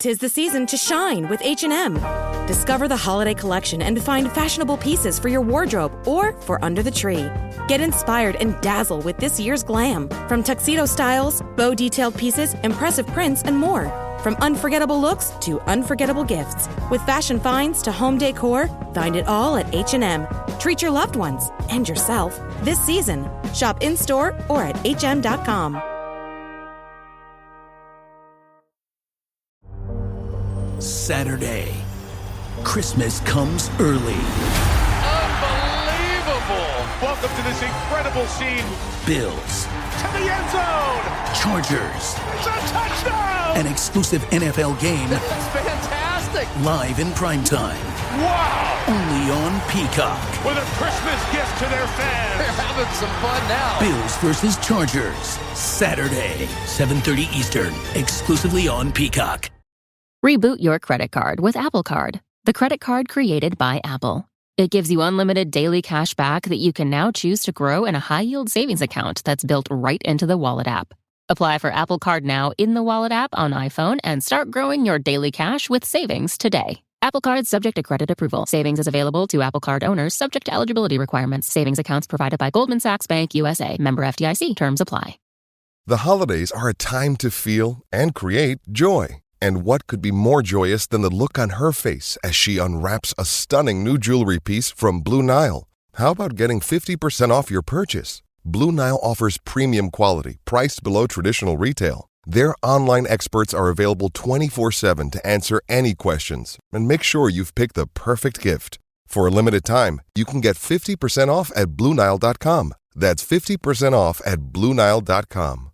'Tis the season to shine with H&M. Discover the holiday collection and find fashionable pieces for your wardrobe or for under the tree. Get inspired and dazzle with this year's glam. From tuxedo styles, bow detailed pieces, impressive prints, and more. From unforgettable looks to unforgettable gifts. With fashion finds to home decor, find it all at H&M. Treat your loved ones and yourself this season. Shop in-store or at hm.com. Saturday. Christmas comes early. Unbelievable! Welcome to this incredible scene. Bills. To the end zone! Chargers. It's a touchdown! An exclusive NFL game. That's fantastic! Live in primetime. Wow! Only on Peacock. With a Christmas gift to their fans. They're having some fun now. Bills versus Chargers. Saturday, 7:30 Eastern. Exclusively on Peacock. Reboot your credit card with Apple Card, the credit card created by Apple. It gives you unlimited daily cash back that you can now choose to grow in a high-yield savings account that's built right into the Wallet app. Apply for Apple Card now in the Wallet app on iPhone and start growing your daily cash with savings today. Apple Card subject to credit approval. Savings is available to Apple Card owners subject to eligibility requirements. Savings accounts provided by Goldman Sachs Bank USA. Member FDIC. Terms apply. The holidays are a time to feel and create joy. And what could be more joyous than the look on her face as she unwraps a stunning new jewelry piece from Blue Nile? How about getting 50% off your purchase? Blue Nile offers premium quality, priced below traditional retail. Their online experts are available 24/7 to answer any questions and make sure you've picked the perfect gift. For a limited time, you can get 50% off at BlueNile.com. That's 50% off at BlueNile.com.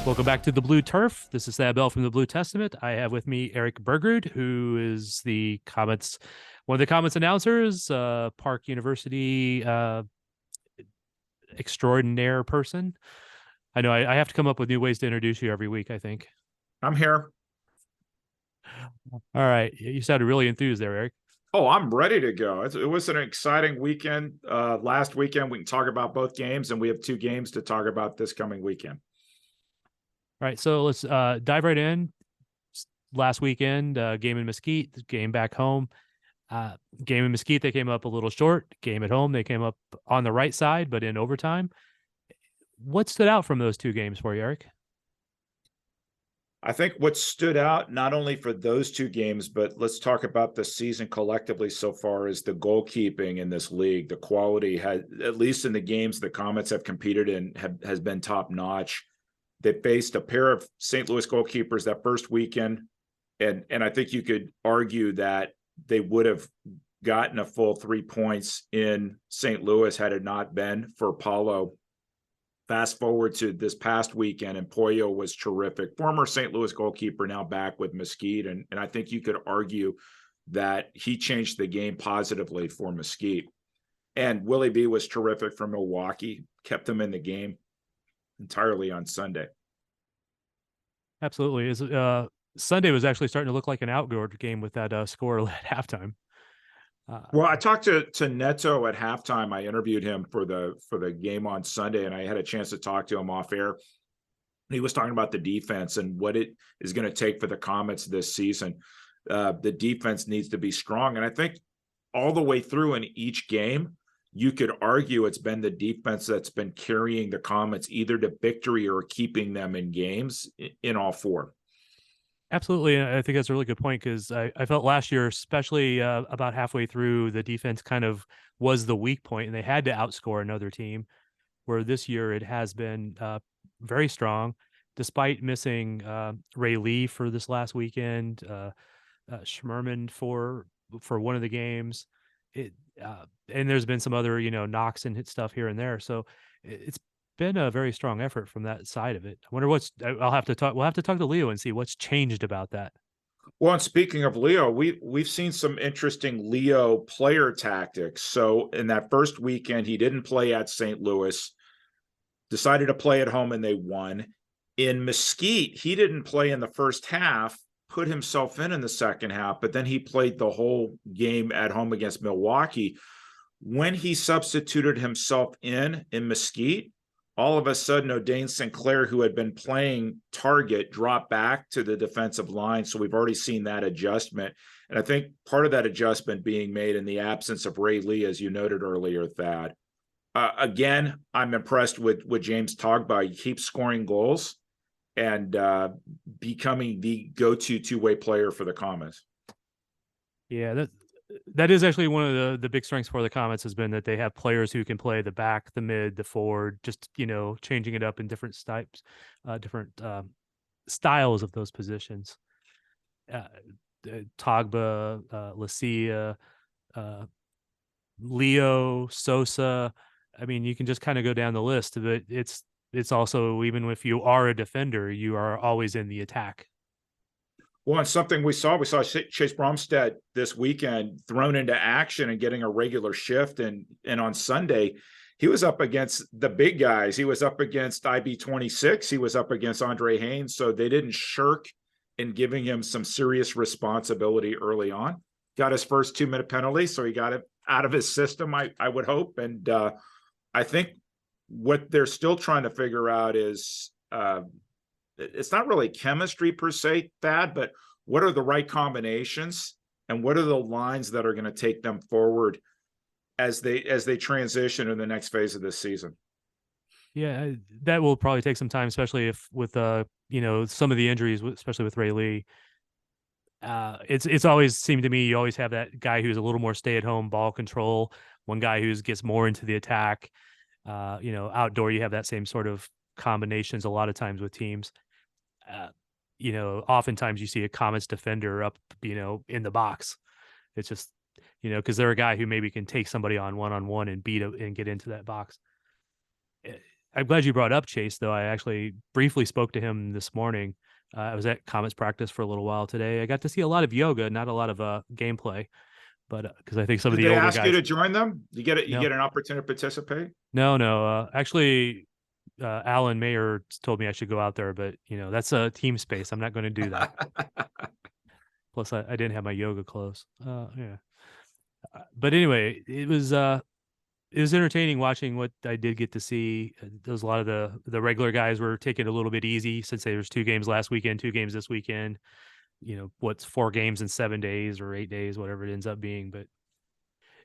Welcome back to the Blue Turf. This is Thad Bell from the Blue Testament. I have with me Erik Bergrud, who is the Comets, one of the Comets announcers, Park University extraordinaire person. I know I have to come up with new ways to introduce you every week, I think. I'm here. All right. You sounded really enthused there, Erik. Oh, I'm ready to go. It was an exciting weekend. Last weekend, we can talk about both games, and we have two games to talk about this coming weekend. All right, so let's dive right in. Last weekend, game in Mesquite, game back home. Game in Mesquite, they came up a little short. Game at home, they came up on the right side, but in overtime. What stood out from those two games for you, Erik? I think what stood out, not only for those two games, but let's talk about the season collectively so far, is the goalkeeping in this league. The quality has, at least in the games the Comets have competed in, has been top-notch. They faced a pair of St. Louis goalkeepers that first weekend, and I think you could argue that they would have gotten a full 3 points in St. Louis had it not been for Paulo. Fast forward to this past weekend, and Pollo was terrific. Former St. Louis goalkeeper, now back with Mesquite, and I think you could argue that he changed the game positively for Mesquite. And Willie B was terrific for Milwaukee, kept them in the game entirely on Sunday. Absolutely. Sunday was actually starting to look like an outdoor game with that score at halftime. Well, I talked to Neto at halftime. I interviewed him for the game on Sunday, and I had a chance to talk to him off air. He was talking about the defense and what it is going to take for the Comets this season. The defense needs to be strong, and I think all the way through in each game, you could argue it's been the defense that's been carrying the Comets either to victory or keeping them in games in all four. Absolutely. I think that's a really good point, because I felt last year, especially about halfway through, the defense kind of was the weak point, and they had to outscore another team, where this year it has been very strong, despite missing Ray Lee for this last weekend, Schmerman for one of the games. And there's been some other, knocks and hit stuff here and there. So it's been a very strong effort from that side of it. I wonder we'll have to talk to Leo and see what's changed about that. Well, and speaking of Leo, we've seen some interesting Leo player tactics. So in that first weekend, he didn't play at St. Louis, decided to play at home, and they won. In Mesquite, he didn't play in the first half, put himself in the second half, but then he played the whole game at home against Milwaukee. When he substituted himself in Mesquite, all of a sudden, O'Dane Sinclair, who had been playing target, dropped back to the defensive line. So we've already seen that adjustment. And I think part of that adjustment being made in the absence of Ray Lee, as you noted earlier, Thad. Again, I'm impressed with James Togba. He keeps scoring goals and becoming the go-to two-way player for the Comets. Yeah, that is actually one of the big strengths for the Comets has been that they have players who can play the back, the mid, the forward, just, changing it up in different types, different styles of those positions. Togba, Lucia, Leo, Sosa. I mean, you can just kind of go down the list, but it's also, even if you are a defender, you are always in the attack. Well, and something we saw Chase Bromstead this weekend thrown into action and getting a regular shift. And on Sunday, he was up against the big guys. He was up against IB26. He was up against Andre Haynes. So they didn't shirk in giving him some serious responsibility early on. Got his first 2-minute penalty, so he got it out of his system, I would hope. And I think what they're still trying to figure out is it's not really chemistry per se, Thad, but what are the right combinations and what are the lines that are going to take them forward as they transition in the next phase of this season? Yeah, that will probably take some time, especially if with some of the injuries, especially with Ray Lee. It's always seemed to me you always have that guy who's a little more stay-at-home ball control, one guy who gets more into the attack. Outdoor, you have that same sort of combinations a lot of times with teams. Oftentimes you see a Comets defender up, in the box. It's just, because they're a guy who maybe can take somebody on one-on-one and beat it and get into that box. I'm glad you brought up Chase, though. I actually briefly spoke to him this morning. I was at Comets practice for a little while today. I got to see a lot of yoga, not a lot of gameplay, but because I think some of the older guys. Did they ask you to join them? You get it. You get an opportunity to participate. No. Actually, Alan Mayer told me I should go out there, but that's a team space. I'm not going to do that. Plus, I didn't have my yoga clothes. Yeah. But anyway, it was entertaining watching what I did get to see. There was a lot of the regular guys were taking it a little bit easy since there was 2 games last weekend, 2 games this weekend. What's 4 games in 7 days or 8 days, whatever it ends up being. But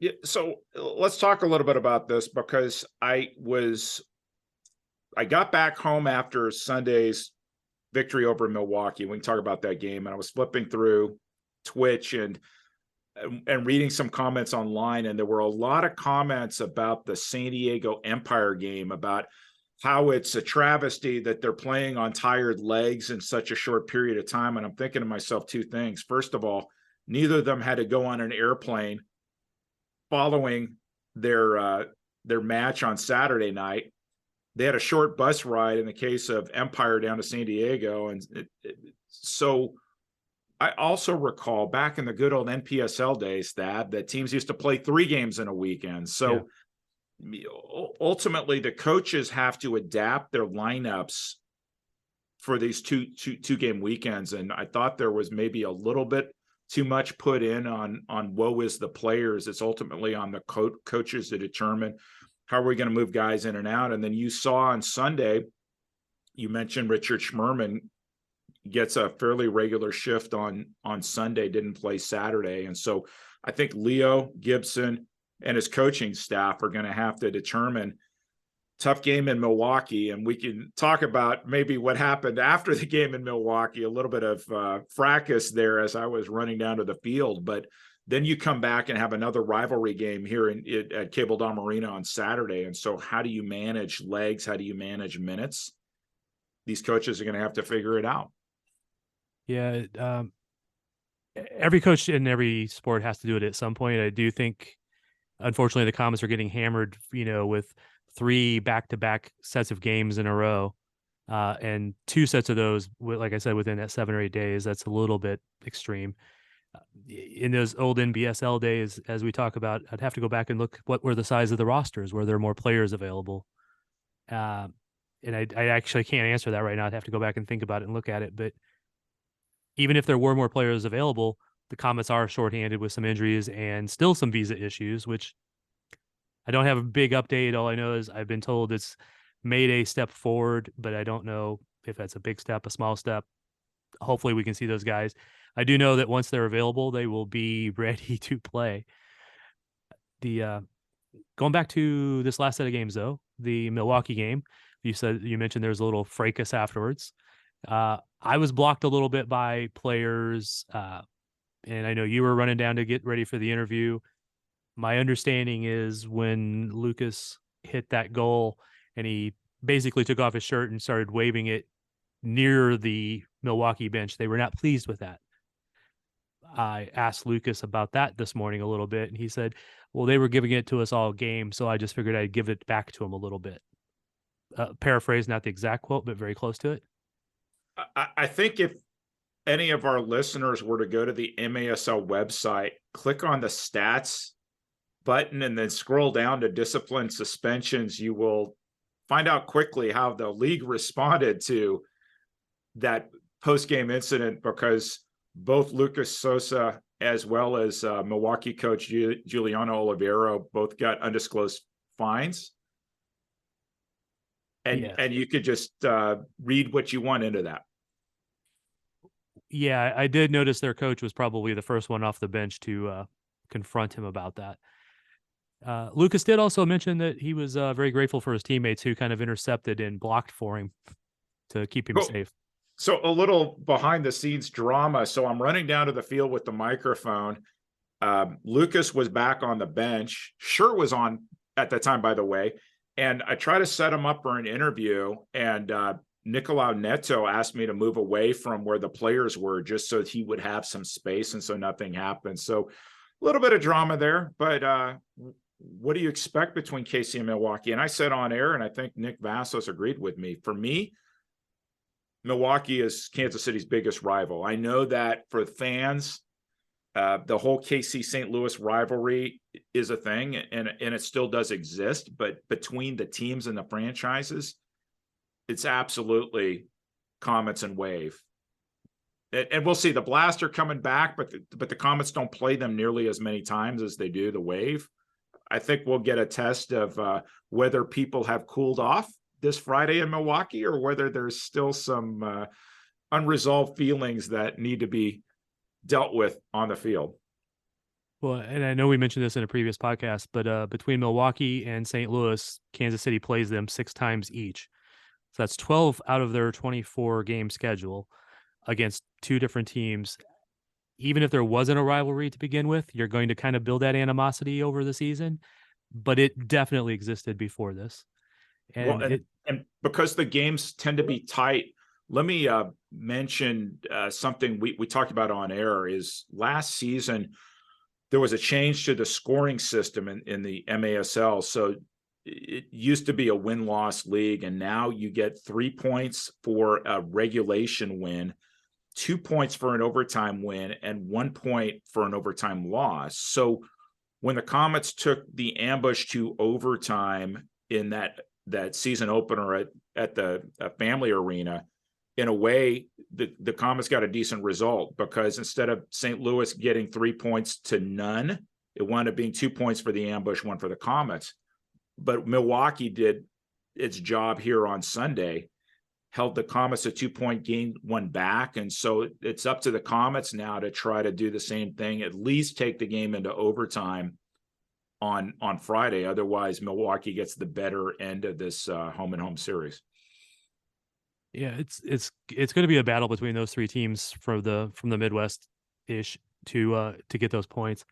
yeah, so let's talk a little bit about this because I got back home after Sunday's victory over Milwaukee. We can talk about that game, and I was flipping through Twitch and reading some comments online, and there were a lot of comments about the San Diego Empire game, about how it's a travesty that they're playing on tired legs in such a short period of time. And I'm thinking to myself 2 things. First of all, neither of them had to go on an airplane following their match on Saturday night. They had a short bus ride in the case of Empire down to San Diego. And so I also recall back in the good old NPSL days that teams used to play 3 games in a weekend. So ultimately the coaches have to adapt their lineups for these two game weekends. And I thought there was maybe a little bit too much put in on woe is the players. It's ultimately on the coaches to determine how are we going to move guys in and out. And then you saw on Sunday, you mentioned Richard Schmerman gets a fairly regular shift on Sunday, didn't play Saturday. And so I think Leo Gibson and his coaching staff are going to have to determine. Tough game in Milwaukee, and we can talk about maybe what happened after the game in Milwaukee, a little bit of fracas there as I was running down to the field. But then you come back and have another rivalry game here at Cable Dome Arena on Saturday. And so how do you manage legs? How do you manage minutes? These coaches are going to have to figure it out. Yeah. Every coach in every sport has to do it at some point. I do think, unfortunately, the Comets are getting hammered, with 3 back-to-back sets of games in a row, and 2 sets of those, like I said, within that 7 or 8 days. That's a little bit extreme. In those old NBSL days, as we talk about, I'd have to go back and look what were the size of the rosters. Were there more players available? and I actually can't answer that right now. I'd have to go back and think about it and look at it. But even if there were more players available, the Comets are shorthanded with some injuries and still some visa issues, which I don't have a big update. All I know is I've been told it's made a step forward, but I don't know if that's a big step, a small step. Hopefully we can see those guys. I do know that once they're available, they will be ready to play. The going back to this last set of games, though, the Milwaukee game, you mentioned there was a little fracas afterwards. I was blocked a little bit by players, and I know you were running down to get ready for the interview. My understanding is when Lucas hit that goal and he basically took off his shirt and started waving it near the Milwaukee bench, they were not pleased with that. I asked Lucas about that this morning a little bit, and he said, well, they were giving it to us all game, so I just figured I'd give it back to him a little bit. Paraphrase, not the exact quote, but very close to it. I think if any of our listeners were to go to the MASL website, click on the stats button, and then scroll down to discipline suspensions, you will find out quickly how the league responded to that post-game incident, because both Lucas Sosa as well as Milwaukee coach Giuliano Oliveira both got undisclosed fines. And you could just read what you want into that. Yeah, I did notice their coach was probably the first one off the bench to confront him about that. Lucas did also mention that he was very grateful for his teammates who kind of intercepted and blocked for him to keep him safe. So a little behind the scenes drama. So I'm running down to the field with the microphone. Lucas was back on the bench. Schur was on at that time, by the way. And I try to set him up for an interview. And Nicolau Neto asked me to move away from where the players were just so he would have some space and so nothing happened. So a little bit of drama there. But what do you expect between KC and Milwaukee? And I said on air, and I think Nick Vassos agreed with me. For me, Milwaukee is Kansas City's biggest rival. I know that for fans, the whole KC St. Louis rivalry is a thing, and it still does exist. But between the teams and the franchises, it's absolutely Comets and Wave. And we'll see. The Blast are coming back, but the Comets don't play them nearly as many times as they do the Wave. I think we'll get a test of whether people have cooled off this Friday in Milwaukee, or whether there's still some unresolved feelings that need to be dealt with on the field. Well, and I know we mentioned this in a previous podcast, but between Milwaukee and St. Louis, Kansas City plays them 6 times each. So that's 12 out of their 24 game schedule against 2 different teams. Even if there wasn't a rivalry to begin with, you're going to kind of build that animosity over the season, but it definitely existed before this. And, and because the games tend to be tight, let me mention something we talked about on air. Is last season there was a change to the scoring system in the MASL. So it used to be a win-loss league, and now you get 3 points for a regulation win, 2 points for an overtime win, and 1 point for an overtime loss. So when the Comets took the ambush to overtime in that season opener at the Family Arena, in a way, the Comets got a decent result, because instead of St. Louis getting 3 points to none, it wound up being 2 points for the ambush, 1 for the Comets. But Milwaukee did its job here on Sunday, held the Comets a 2-point game, 1 back. And so it's up to the Comets now to try to do the same thing, at least take the game into overtime on Friday. Otherwise, Milwaukee gets the better end of this home and home series. Yeah, it's going to be a battle between those 3 teams from the Midwest ish to get those points.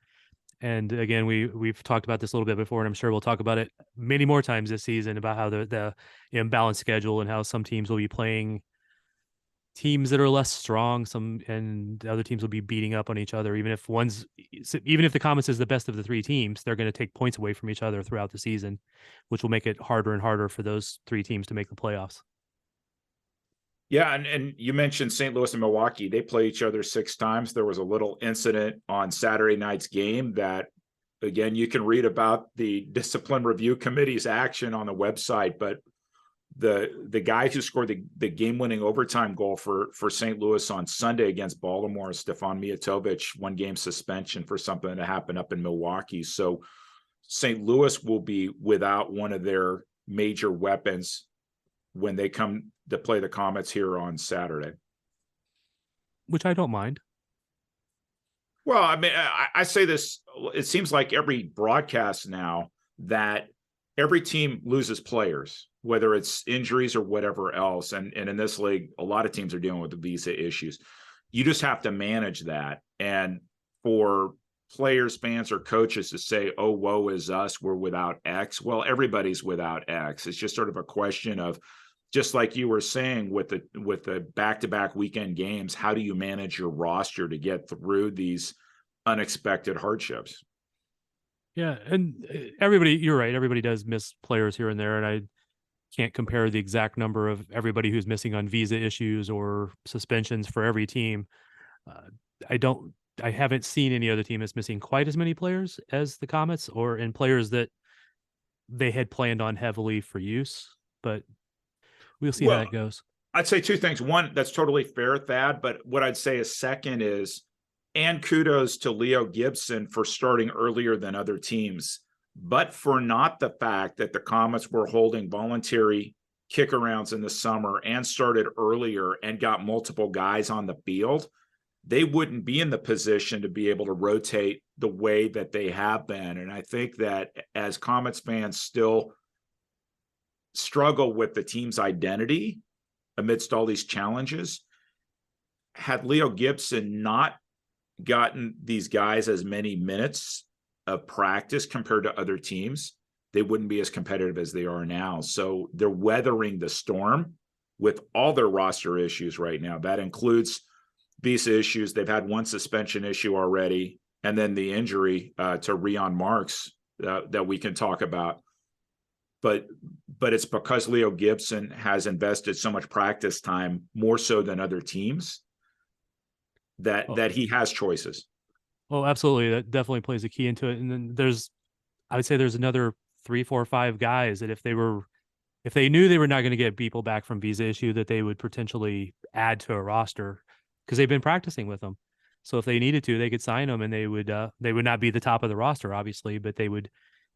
And again, we've talked about this a little bit before, and I'm sure we'll talk about it many more times this season about how the imbalanced schedule and how some teams will be playing teams that are less strong, and the other teams will be beating up on each other. Even if the Comets is the best of the 3 teams, they're going to take points away from each other throughout the season, which will make it harder and harder for those 3 teams to make the playoffs. Yeah, and you mentioned St. Louis and Milwaukee. They play each other 6 times. There was a little incident on Saturday night's game that, again, you can read about the discipline review committee's action on the website. But the guy who scored the game-winning overtime goal for St. Louis on Sunday against Baltimore, Stefan Mijatovic, 1-game suspension for something that happened up in Milwaukee. So St. Louis will be without one of their major weapons when they come to play the Comets here on Saturday. Which I don't mind. Well, I mean, I say this, it seems like every broadcast now that every team loses players, whether it's injuries or whatever else. And in this league, a lot of teams are dealing with the visa issues. You just have to manage that. And for players, fans, or coaches to say, oh, woe is us, we're without X. Well, everybody's without X. It's just sort of a question of, just like you were saying with the back-to-back weekend games, how do you manage your roster to get through these unexpected hardships? Yeah, and everybody, you're right, everybody does miss players here and there, and I can't compare the exact number of everybody who's missing on visa issues or suspensions for every team. I haven't seen any other team that's missing quite as many players as the Comets, or in players that they had planned on heavily for use, but we'll see how it goes. I'd say two things. One, that's totally fair, Thad. But what I'd say is second is, and kudos to Leo Gibson for starting earlier than other teams, but for not the fact that the Comets were holding voluntary kick-arounds in the summer and started earlier and got multiple guys on the field, they wouldn't be in the position to be able to rotate the way that they have been. And I think that as Comets fans still struggle with the team's identity amidst all these challenges, had Leo Gibson not gotten these guys as many minutes of practice compared to other teams, they wouldn't be as competitive as they are now. So they're weathering the storm with all their roster issues right now. That includes visa issues. They've had one suspension issue already, and then the injury to Rion Marks that we can talk about. But it's because Leo Gibson has invested so much practice time, more so than other teams, that he has choices. Well, absolutely. That definitely plays a key into it. And then I would say there's another 3, 4, 5 guys that if they knew they were not going to get people back from visa issue, that they would potentially add to a roster because they've been practicing with them. So if they needed to, they could sign them, and they would not be the top of the roster, obviously, but they would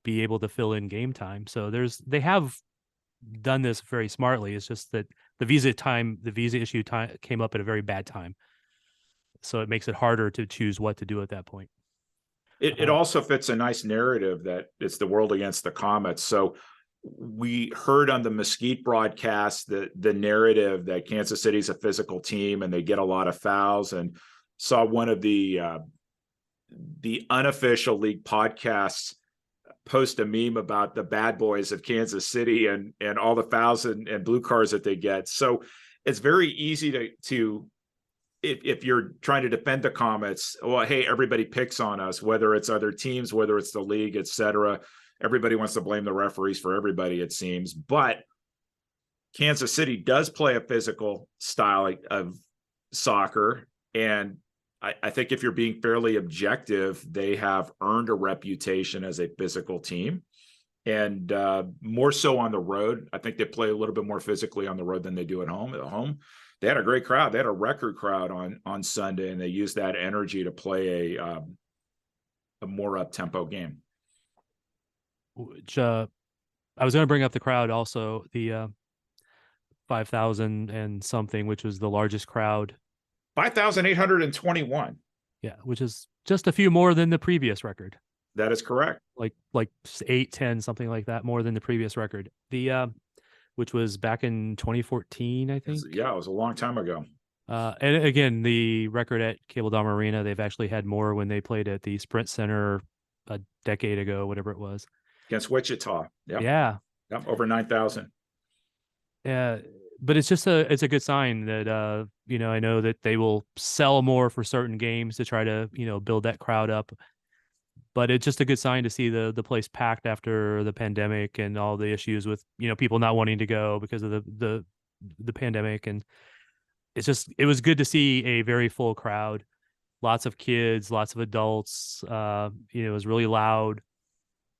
be able to fill in game time. So they have done this very smartly. It's just that the visa issue time came up at a very bad time. So it makes it harder to choose what to do at that point. It also fits a nice narrative that it's the world against the Comets. So we heard on the Mesquite broadcast the narrative that Kansas City's a physical team and they get a lot of fouls, and saw one of the unofficial league podcasts post a meme about the bad boys of Kansas City and all the fouls and blue cards that they get. So it's very easy to if you're trying to defend the Comets, well, hey, everybody picks on us, whether it's other teams, whether it's the league, etc. Everybody wants to blame the referees for everybody, it seems. But Kansas City does play a physical style of soccer, and I think if you're being fairly objective, they have earned a reputation as a physical team, and more so on the road. I think they play a little bit more physically on the road than they do at home. At home, they had a great crowd. They had a record crowd on Sunday, and they used that energy to play a more up-tempo game. Which I was going to bring up the crowd also, the 5,000 and something, which was the largest crowd. 5,821. Yeah, which is just a few more than the previous record. That is correct. Like 8, 10, something like that, more than the previous record. Which was back in 2014, I think. Yeah, it was a long time ago. And again, the record at Cable Dome Arena, they've actually had more when they played at the Sprint Center a decade ago, whatever it was. Against Wichita. Yep. Yeah. Yep, over 9,000. Yeah. But it's just it's a good sign that, I know that they will sell more for certain games to try to, build that crowd up. But it's just a good sign to see the place packed after the pandemic and all the issues with, people not wanting to go because of the pandemic. And it was good to see a very full crowd, lots of kids, lots of adults. It was really loud.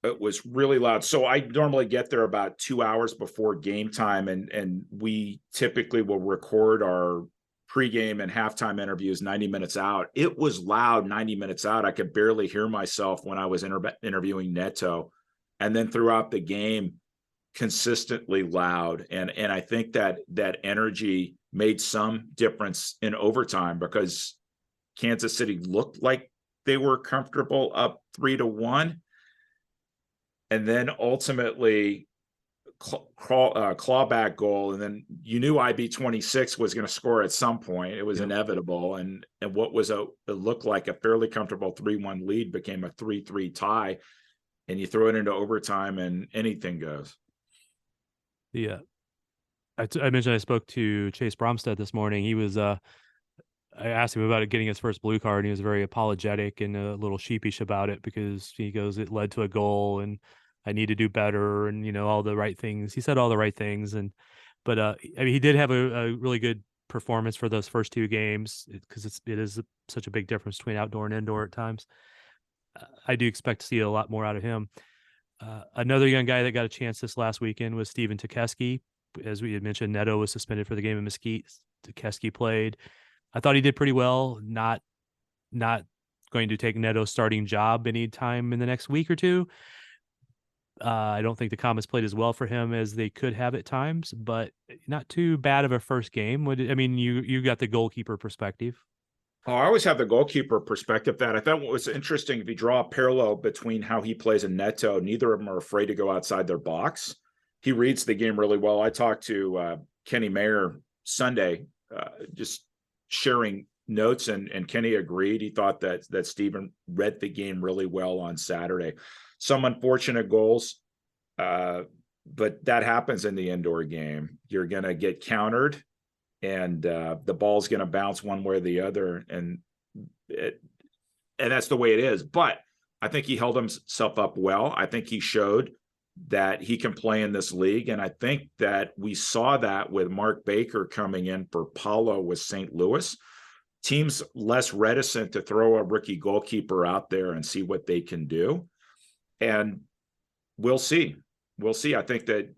It was really loud. So I normally get there about 2 hours before game time, and we typically will record our pregame and halftime interviews 90 minutes out. It was loud 90 minutes out. I could barely hear myself when I was interviewing Neto. And then throughout the game, consistently loud. And I think that energy made some difference in overtime, because Kansas City looked like they were comfortable up 3-1. And then ultimately clawback goal. And then you knew IB 26 was going to score at some point. It was inevitable. And what was it looked like a fairly comfortable 3-1 lead became a 3-3 tie. And you throw it into overtime and anything goes. Yeah. I mentioned I spoke to Chase Bromstead this morning. He was, I asked him about it getting his first blue card, and he was very apologetic and a little sheepish about it, because he goes, it led to a goal and I need to do better, and, all the right things. He said all the right things. But I mean, he did have a really good performance for those first two games, because it is such a big difference between outdoor and indoor at times. I do expect to see a lot more out of him. Another young guy that got a chance this last weekend was Steven Tukeski. As we had mentioned, Neto was suspended for the game in Mesquite. Tukeski played. I thought he did pretty well. Not going to take Neto's starting job anytime in the next week or two. I don't think the Comets played as well for him as they could have at times, but not too bad of a first game. You got the goalkeeper perspective. Oh, I always have the goalkeeper perspective. That I thought what was interesting, if you draw a parallel between how he plays and Neto, neither of them are afraid to go outside their box. He reads the game really well. I talked to Kenny Mayer Sunday, just sharing notes, and Kenny agreed. He thought that Steven read the game really well on Saturday. Some unfortunate goals, but that happens in the indoor game. You're going to get countered, and the ball's going to bounce one way or the other, and that's the way it is. But I think he held himself up well. I think he showed that he can play in this league, and I think that we saw that with Mark Baker coming in for Paulo with St. Louis. Teams less reticent to throw a rookie goalkeeper out there and see what they can do. And we'll see. I think that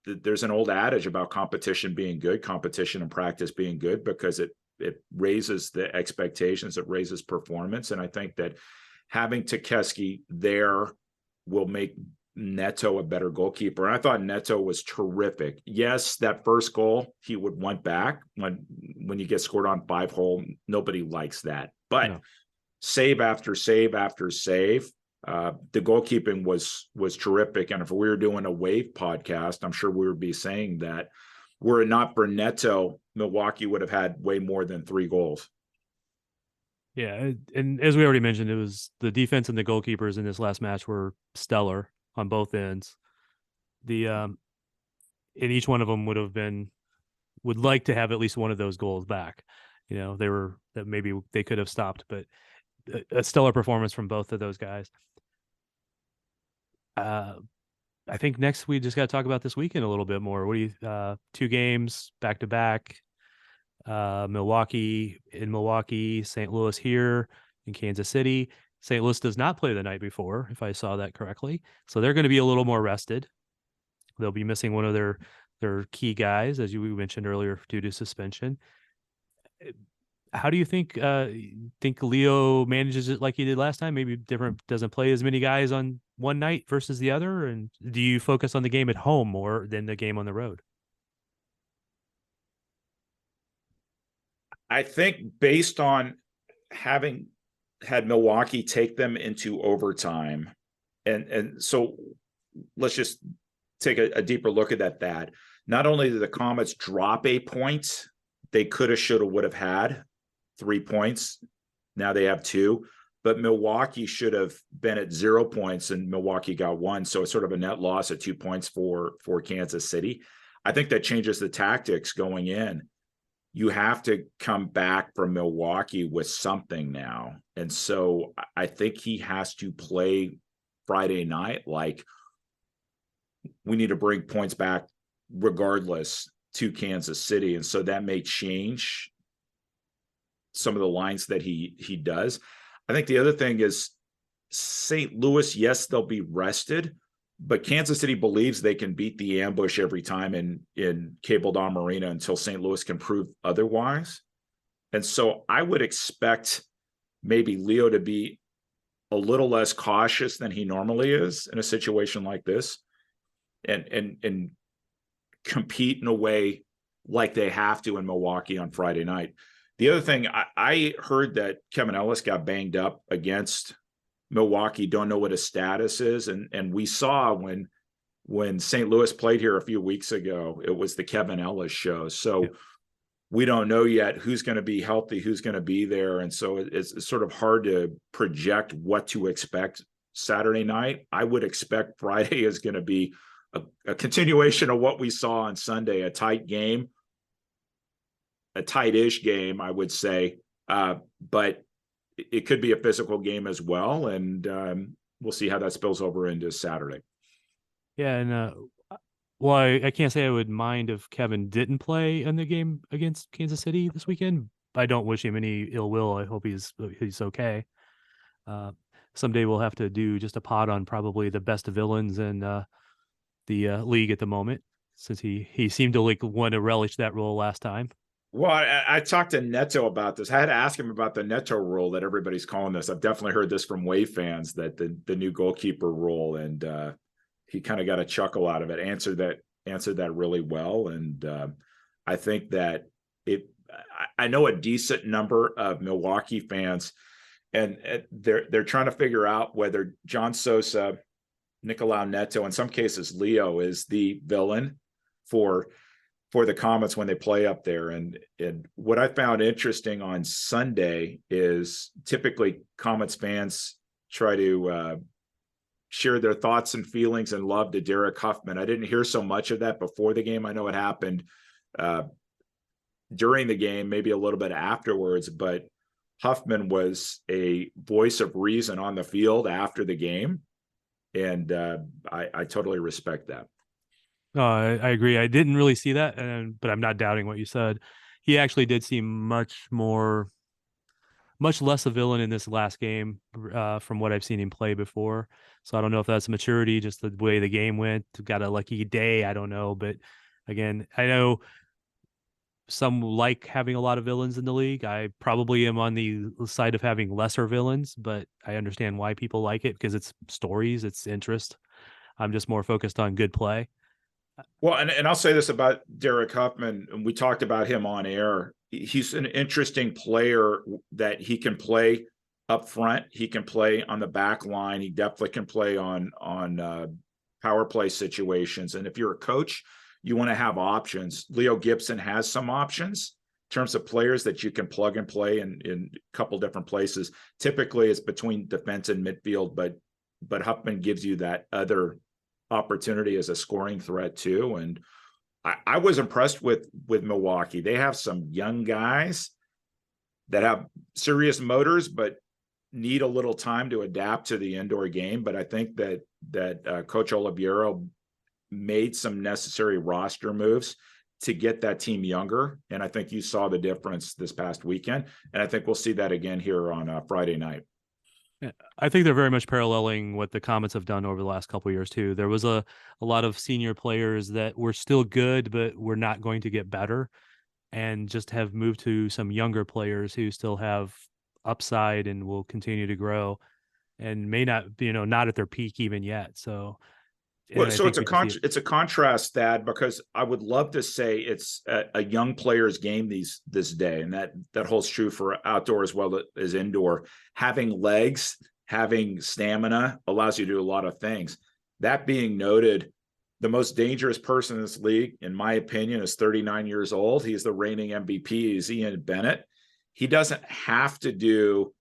there's an old adage about competition being good, competition and practice being good, because it raises the expectations, it raises performance. And I think that having Tukeski there will make Neto a better goalkeeper. And I thought Neto was terrific. Yes, that first goal he would want back. When you get scored on 5-hole, nobody likes that. But no. Save after save after save. The goalkeeping was terrific. And if we were doing a Wave podcast, I'm sure we would be saying that were it not for Neto, Milwaukee would have had way more than 3 goals. Yeah. And as we already mentioned, it was the defense and the goalkeepers in this last match were stellar on both ends. And each one of them would like to have at least one of those goals back. That maybe they could have stopped, but a stellar performance from both of those guys. I think next we just got to talk about this weekend a little bit more. What do you 2 games back to back? Milwaukee, St. Louis here in Kansas City. St. Louis does not play the night before, if I saw that correctly. So they're going to be a little more rested. They'll be missing one of their key guys, as we mentioned earlier, due to suspension. How do you think Leo manages it like he did last time? Maybe different, doesn't play as many guys on one night versus the other? And do you focus on the game at home more than the game on the road? I think based on having had Milwaukee take them into overtime, and so let's just take a deeper look at that. Not only did the Comets drop a point, they could have, should have, would have had 3 points. Now they have 2, but Milwaukee should have been at 0 points and Milwaukee got 1. So it's sort of a net loss at 2 points for Kansas City. I think that changes the tactics going in. You have to come back from Milwaukee with something now. And so I think he has to play Friday night like we need to bring points back regardless to Kansas City. And so that may change some of the lines that he does. I think the other thing is St. Louis, yes, they'll be rested, but Kansas City believes they can beat the ambush every time in Cable Dome Arena until St. Louis can prove otherwise. And so I would expect maybe Leo to be a little less cautious than he normally is in a situation like this, and compete in a way like they have to in Milwaukee on Friday night. The other thing, I heard that Kevin Ellis got banged up against Milwaukee. Don't know what his status is. And we saw when St. Louis played here a few weeks ago, it was the Kevin Ellis show. So we don't know yet who's going to be healthy, who's going to be there. And so it's sort of hard to project what to expect Saturday night. I would expect Friday is going to be a continuation of what we saw on Sunday, a tight game, a tight-ish game, I would say. But it could be a physical game as well. And we'll see how that spills over into Saturday. Yeah. And well, I can't say I would mind if Kevin didn't play in the game against Kansas City this weekend. I don't wish him any ill will. I hope he's okay. Someday we'll have to do just a pod on probably the best villains in the league at the moment, since he seemed to want to relish that role last time. Well, I talked to Neto about this. I had to ask him about the Neto rule that everybody's calling this. I've definitely heard this from Wave fans, that the new goalkeeper rule, and he kind of got a chuckle out of it. Answered that really well, and I think that I know a decent number of Milwaukee fans, and they're trying to figure out whether John Sosa, Nicolau Neto, in some cases Leo, is the villain for the Comets when they play up there. And what I found interesting on Sunday is typically Comets fans try to share their thoughts and feelings and love to Derek Huffman. I didn't hear so much of that before the game. I know it happened during the game, maybe a little bit afterwards, but Huffman was a voice of reason on the field after the game. And I totally respect that. I agree. I didn't really see that, but I'm not doubting what you said. He actually did seem much less a villain in this last game from what I've seen him play before. So I don't know if that's maturity, just the way the game went. Got a lucky day, I don't know. But again, I know some like having a lot of villains in the league. I probably am on the side of having lesser villains, but I understand why people like it, because it's stories, it's interest. I'm just more focused on good play. Well, and I'll say this about Derek Huffman, and we talked about him on air. He's an interesting player that he can play up front. He can play on the back line. He definitely can play on power play situations. And if you're a coach, you want to have options. Leo Gibson has some options in terms of players that you can plug and play in a couple different places. Typically, it's between defense and midfield, but Huffman gives you that other opportunity as a scoring threat too. And I was impressed with Milwaukee. They have some young guys that have serious motors, but need a little time to adapt to the indoor game. But I think that Coach Oliviero made some necessary roster moves to get that team younger. And I think you saw the difference this past weekend. And I think we'll see that again here on Friday night. I think they're very much paralleling what the Comets have done over the last couple of years too. There was a lot of senior players that were still good, but were not going to get better, and just have moved to some younger players who still have upside and will continue to grow, and may not be, not at their peak even yet. So, well, so it's a contrast, Thad, because I would love to say it's a young player's game this day, and that holds true for outdoor as well as indoor. Having legs, having stamina allows you to do a lot of things. That being noted, the most dangerous person in this league, in my opinion, is 39 years old. He's the reigning MVP. He's Ian Bennett. He doesn't have to do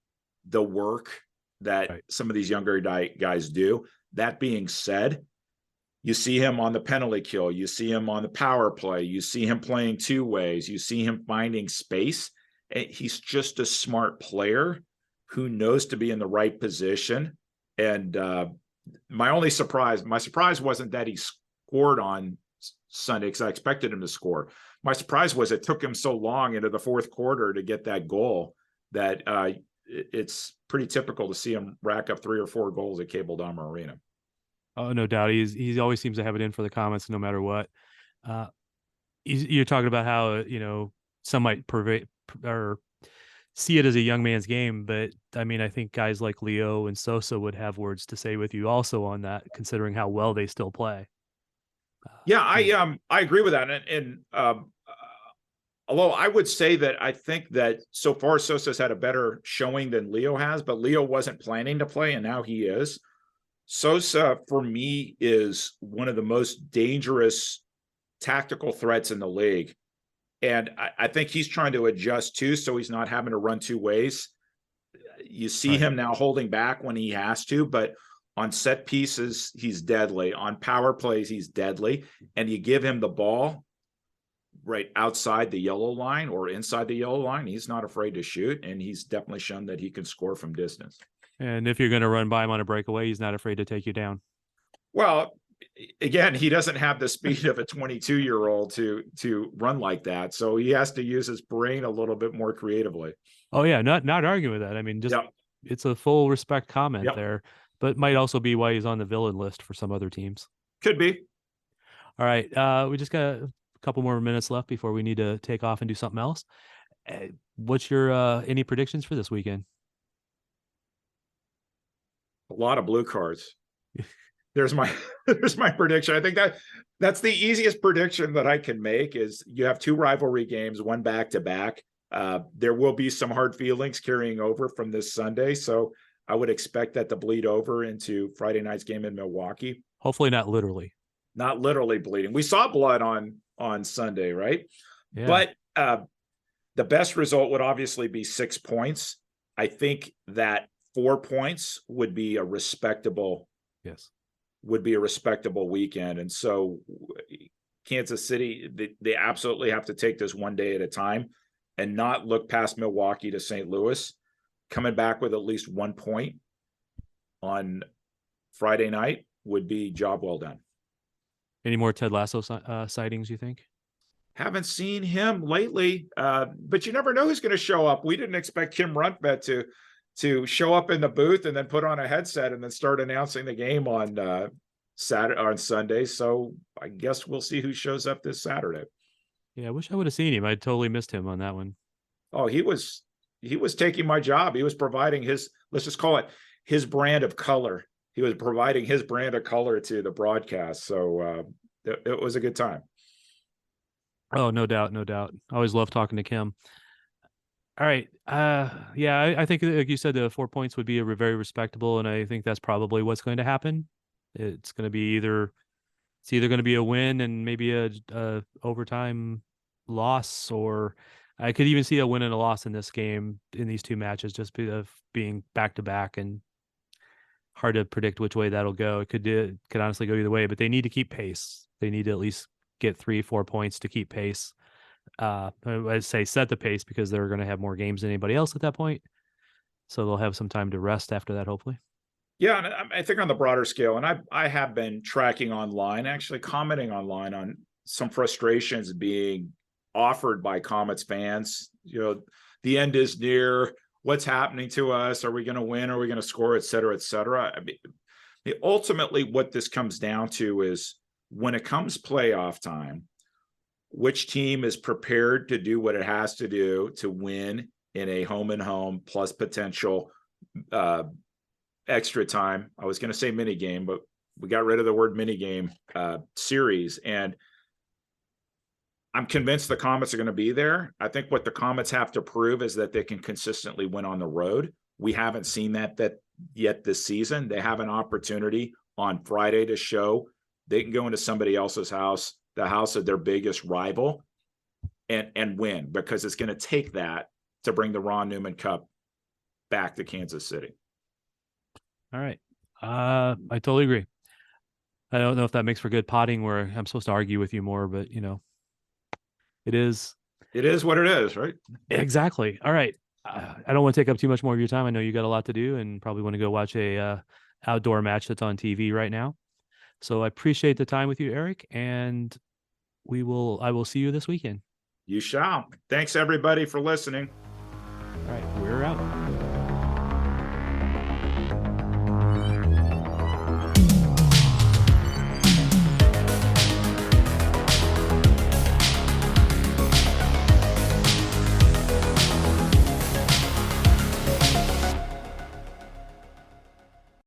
the work that some of these younger guys do. That being said, you see him on the penalty kill. You see him on the power play. You see him playing two ways. You see him finding space. He's just a smart player who knows to be in the right position. And my surprise wasn't that he scored on Sunday, because I expected him to score. My surprise was it took him so long into the fourth quarter to get that goal that it's pretty typical to see him rack up 3 or 4 goals at Cable Dahmer Arena. Oh, no doubt. He always seems to have it in for the Comets no matter what. You're talking about how, some might or see it as a young man's game, but I mean, I think guys like Leo and Sosa would have words to say with you also on that, considering how well they still play. I agree with that. And although I would say that I think that so far Sosa's had a better showing than Leo has, but Leo wasn't planning to play and now he is. Sosa, for me, is one of the most dangerous tactical threats in the league. And I think he's trying to adjust too, so he's not having to run 2 ways. You see him now holding back when he has to, but on set pieces, he's deadly. On power plays, he's deadly. And you give him the ball right outside the yellow line or inside the yellow line, he's not afraid to shoot. And he's definitely shown that he can score from distance. And if you're going to run by him on a breakaway, he's not afraid to take you down. Well, again, he doesn't have the speed of a 22-year-old to run like that. So he has to use his brain a little bit more creatively. Oh, yeah. Not arguing with that. I mean, just It's a full respect comment there, but might also be why he's on the villain list for some other teams. Could be. All right. We just got a couple more minutes left before we need to take off and do something else. What's your any predictions for this weekend? A lot of blue cards. There's my prediction. I think that's the easiest prediction that I can make is you have 2 rivalry games, one back to back. There will be some hard feelings carrying over from this Sunday. So I would expect that to bleed over into Friday night's game in Milwaukee. Hopefully not literally. Not literally bleeding. We saw blood on Sunday, right? Yeah. But the best result would obviously be 6 points. I think that 4 points would be a respectable weekend. And so Kansas City, they absolutely have to take this one day at a time and not look past Milwaukee to St. Louis. Coming back with at least 1 point on Friday night would be job well done. Any more Ted Lasso sightings, you think? Haven't seen him lately, but you never know who's going to show up. We didn't expect Kim Runtvedt to show up in the booth and then put on a headset and then start announcing the game on Sunday. So I guess we'll see who shows up this Saturday. Yeah, I wish I would have seen him. I totally missed him on that one. Oh, he was taking my job. He was providing let's just call it his brand of color. He was providing his brand of color to the broadcast. So it was a good time. Oh, no doubt. No doubt. I always love talking to Kim. All right. I think, like you said, the 4 points would be very respectable. And I think that's probably what's going to happen. It's going to be either going to be a win and maybe a overtime loss, or I could even see a win and a loss in this game, in these 2 matches, just being back to back, and hard to predict which way that'll go. It could honestly go either way, but they need to keep pace. They need to at least get 3-4 points to keep pace. I'd say set the pace, because they're going to have more games than anybody else at that point. So they'll have some time to rest after that, hopefully. Yeah, and I think on the broader scale, and I have been tracking online, actually commenting online on some frustrations being offered by Comets fans. The end is near. What's happening to us? Are we going to win? Are we going to score, et cetera, et cetera? I mean, ultimately, what this comes down to is when it comes playoff time, which team is prepared to do what it has to do to win in a home and home plus potential extra time. I was going to say mini game, but we got rid of the word mini game series. And I'm convinced the Comets are going to be there. I think what the Comets have to prove is that they can consistently win on the road. We haven't seen that yet this season. They have an opportunity on Friday to show they can go into somebody else's house, the house of their biggest rival, and win, because it's going to take that to bring the Ron Newman Cup back to Kansas City. All right. I totally agree. I don't know if that makes for good potting where I'm supposed to argue with you more, but it is what it is, right? Exactly. All right. I don't want to take up too much more of your time. I know you got a lot to do and probably want to go watch a outdoor match that's on TV right now. So I appreciate the time with you, Erik, and I will see you this weekend. You shall. Thanks everybody for listening. All right, we're out.